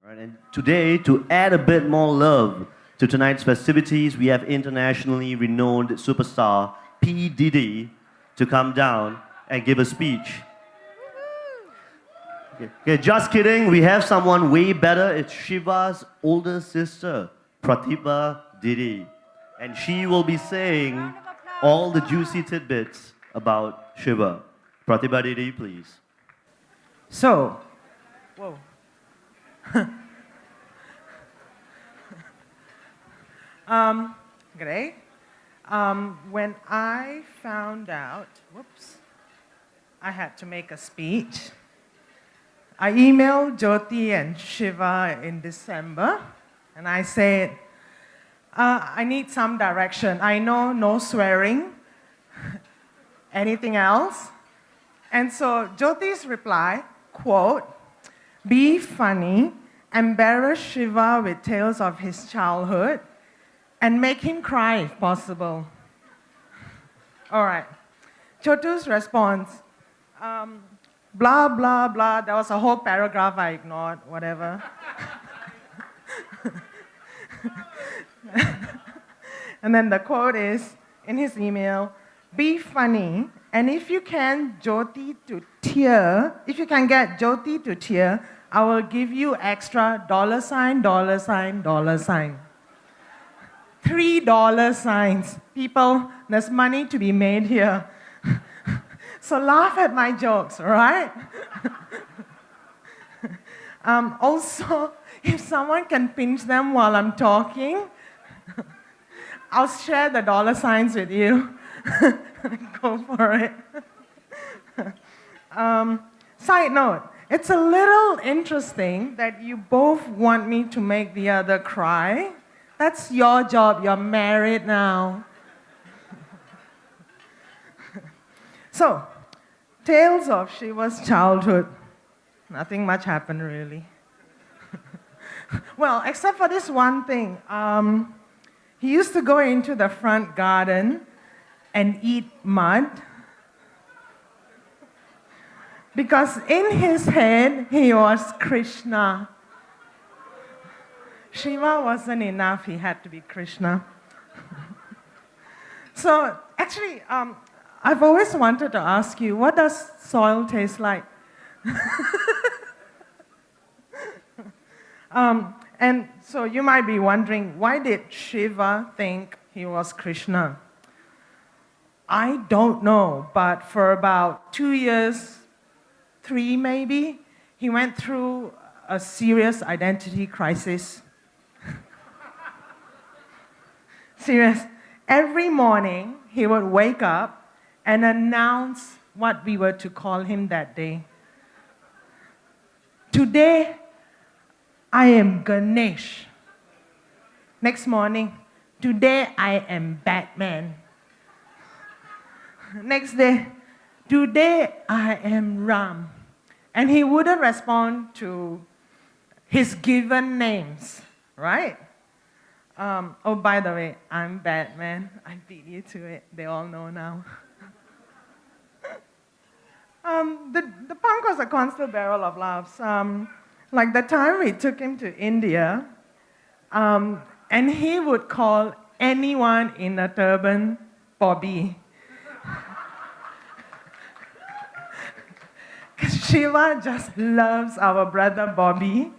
Right, and today, to add a bit more love to tonight's festivities, we have internationally renowned superstar P. Didi to come down and give a speech. Okay, just kidding. We have someone way better. It's Shiva's older sister, Pratibha Didi. And she will be saying all the juicy tidbits about Shiva. Pratibha Didi, please. So, whoa. Great. When I found out, I had to make a speech. I emailed Jyoti and Shiva in December, and I said, I need some direction. I know no swearing. Anything else? And so Jyoti's reply, quote, be funny, embarrass Shiva with tales of his childhood, and make him cry if possible. All right. Chotu's response, blah, blah, blah. There was a whole paragraph I ignored, whatever. And then the quote is, in his email, be funny, and if you can Jyoti to tear, if you can get Jyoti to tear, I will give you extra $$, $$. $3 signs. People, there's money to be made here. So laugh at my jokes, all right? Also, if someone can pinch them while I'm talking, I'll share the $signs with you. Go for it. Side note, it's a little interesting that you both want me to make the other cry. That's your job. You're married now. So, tales of Shiva's childhood. Nothing much happened, really. Well, except for this one thing. He used to go into the front garden and eat mud because in his head he was Krishna. Shiva wasn't enough, he had to be Krishna. So actually, I've always wanted to ask you, what does soil taste like? And so you might be wondering, why did Shiva think he was Krishna? I don't know, but for about 2 years, 3 maybe, he went through a serious identity crisis. Serious. Every morning, he would wake up and announce what we were to call him that day. Today, I am Ganesh. Next morning, today I am Batman. Next day, today I am Ram. And he wouldn't respond to his given names, right? Oh, by the way, I'm Batman. I beat you to it. They all know now. The punk was a constant barrel of laughs. Like the time we took him to India, and he would call anyone in a turban Bobby. Because Shiva just loves our brother Bobby.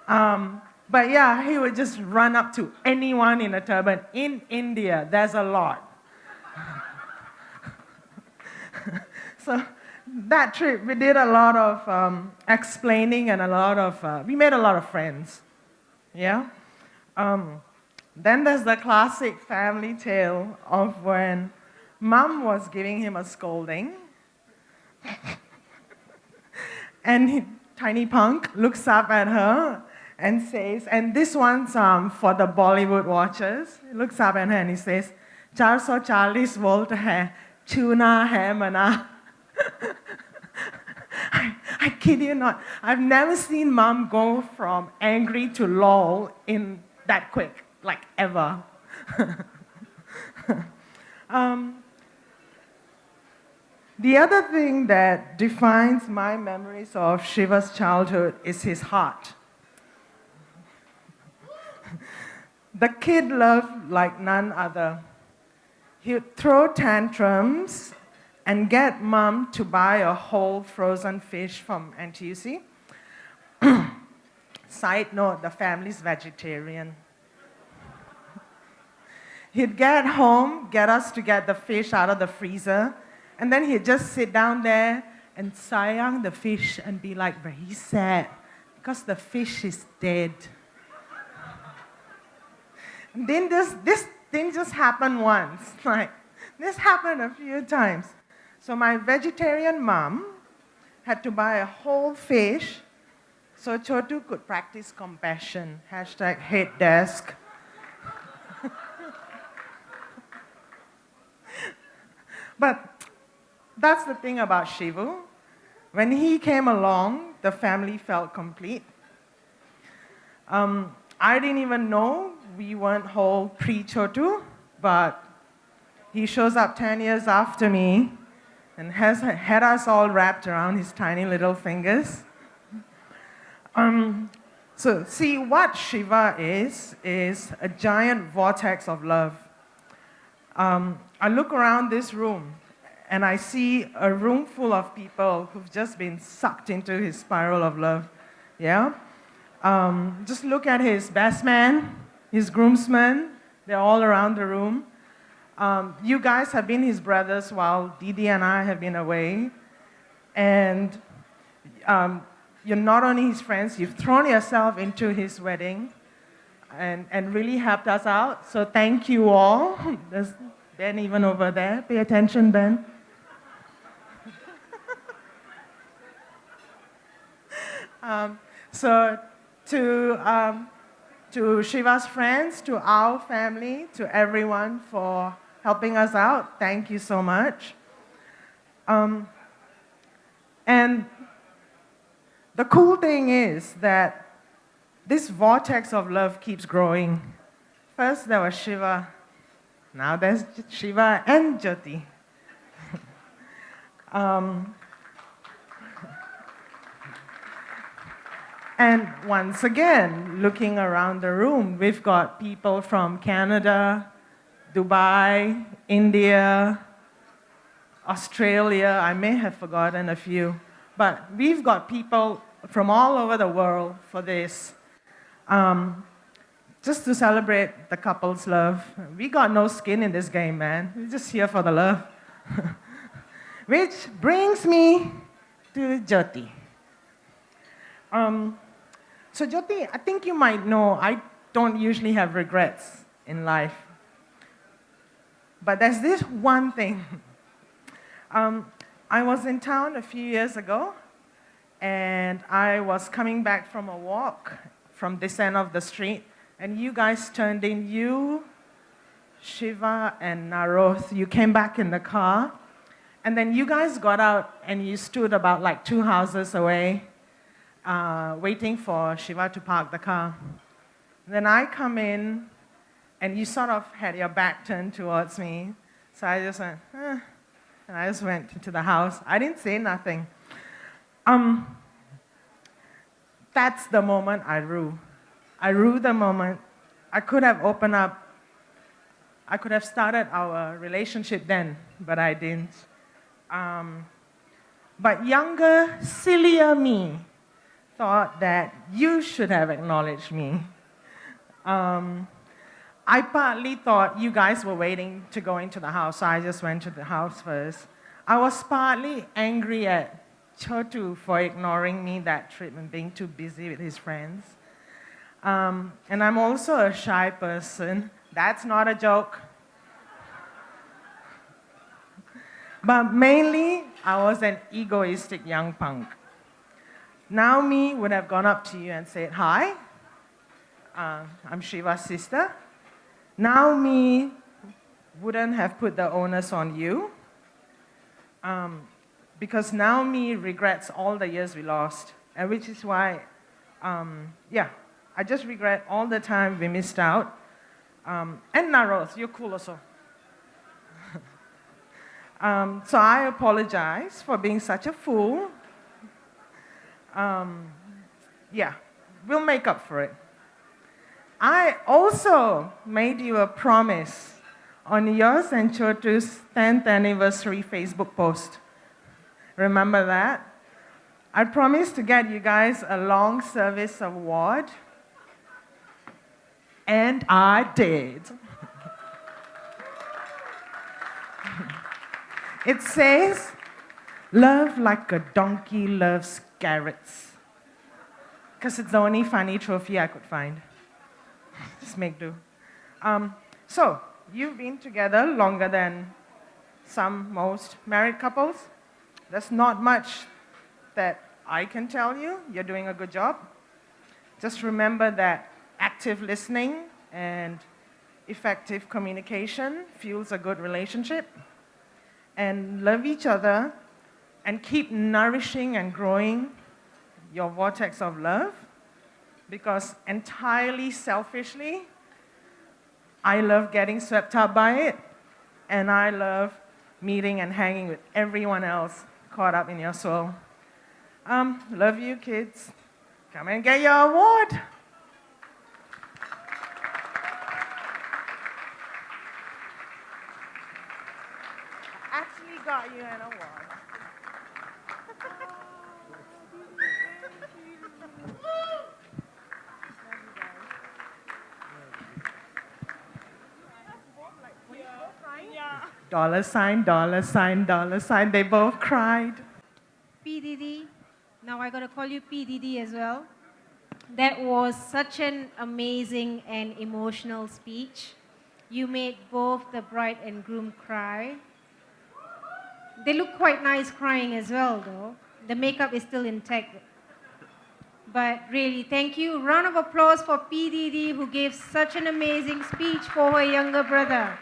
But yeah, he would just run up to anyone in a turban. In India, there's a lot. So that trip, we did a lot of explaining and we made a lot of friends. Yeah? Then there's the classic family tale of when Mom was giving him a scolding. And tiny punk looks up at her and says, and this one's for the Bollywood watchers. He looks up at her and he says, 440 volt hai, chuna hai mana. I kid you not. I've never seen Mom go from angry to lol in that quick, like ever. The other thing that defines my memories of Shiva's childhood is his heart. The kid loved like none other. He'd throw tantrums and get mom to buy a whole frozen fish from NTUC. Side note, the family's vegetarian. He'd get home, get us to get the fish out of the freezer, and then he'd just sit down there and sayang the fish and be like very sad because the fish is dead. And then this didn't just happen once. Like, this happened a few times. So my vegetarian mom had to buy a whole fish so Chotu could practice compassion. #hate desk. But that's the thing about Shivu. When he came along, the family felt complete. I didn't even know we weren't whole pre-Chotu, but he shows up 10 years after me and has had us all wrapped around his tiny little fingers. So see, what Shiva is a giant vortex of love. I look around this room and I see a room full of people who've just been sucked into his spiral of love. Yeah? Just look at his best man, his groomsmen, they're all around the room. You guys have been his brothers while Didi and I have been away. And you're not only his friends, you've thrown yourself into his wedding and really helped us out. So thank you all. There's Ben even over there. Pay attention, Ben. So to Shiva's friends, to our family, to everyone for helping us out, thank you so much. And the cool thing is that this vortex of love keeps growing. First there was Shiva, now there's Shiva and Jyoti. And once again, looking around the room, we've got people from Canada, Dubai, India, Australia. I may have forgotten a few, but we've got people from all over the world for this, just to celebrate the couple's love. We got no skin in this game, man. We're just here for the love. Which brings me to Jyoti. So Jyoti, I think you might know I don't usually have regrets in life. But there's this one thing. I was in town a few years ago, and I was coming back from a walk from this end of the street, and you guys turned in, you, Shiva, and Naroth. You came back in the car, and then you guys got out and you stood about like 2 houses away, waiting for Shiva to park the car. Then I come in, and you sort of had your back turned towards me. So I just went, and I just went into the house. I didn't say nothing. That's the moment I rue. I rue the moment. I could have opened up. I could have started our relationship then, but I didn't. But younger, sillier me thought that you should have acknowledged me. I partly thought you guys were waiting to go into the house, so I just went to the house first. I was partly angry at Chotu for ignoring me that trip and being too busy with his friends. And I'm also a shy person. That's not a joke. But mainly, I was an egoistic young punk. Now me would have gone up to you and said, hi, I'm Shiva's sister. Now me wouldn't have put the onus on you, because now me regrets all the years we lost, and which is why, I just regret all the time we missed out. And Naros, you're cool also. So I apologize for being such a fool. We'll make up for it. I also made you a promise on yours and Chotu's 10th anniversary Facebook post. Remember that? I promised to get you guys a long service award, and I did. It says, love like a donkey loves carrots. Because it's the only funny trophy I could find. Just make do. So, you've been together longer than most married couples. There's not much that I can tell you. You're doing a good job. Just remember that active listening and effective communication fuels a good relationship. And love each other and keep nourishing and growing your vortex of love, because entirely selfishly, I love getting swept up by it, and I love meeting and hanging with everyone else caught up in your soul. Love you, kids. Come and get your award. Actually got you an award. Dollar sign, dollar sign, dollar sign. They both cried. P. Didi, now I gotta call you P. Didi as well. That was such an amazing and emotional speech. You made both the bride and groom cry. They look quite nice crying as well, though. The makeup is still intact. But really, thank you. Round of applause for P. Didi, who gave such an amazing speech for her younger brother.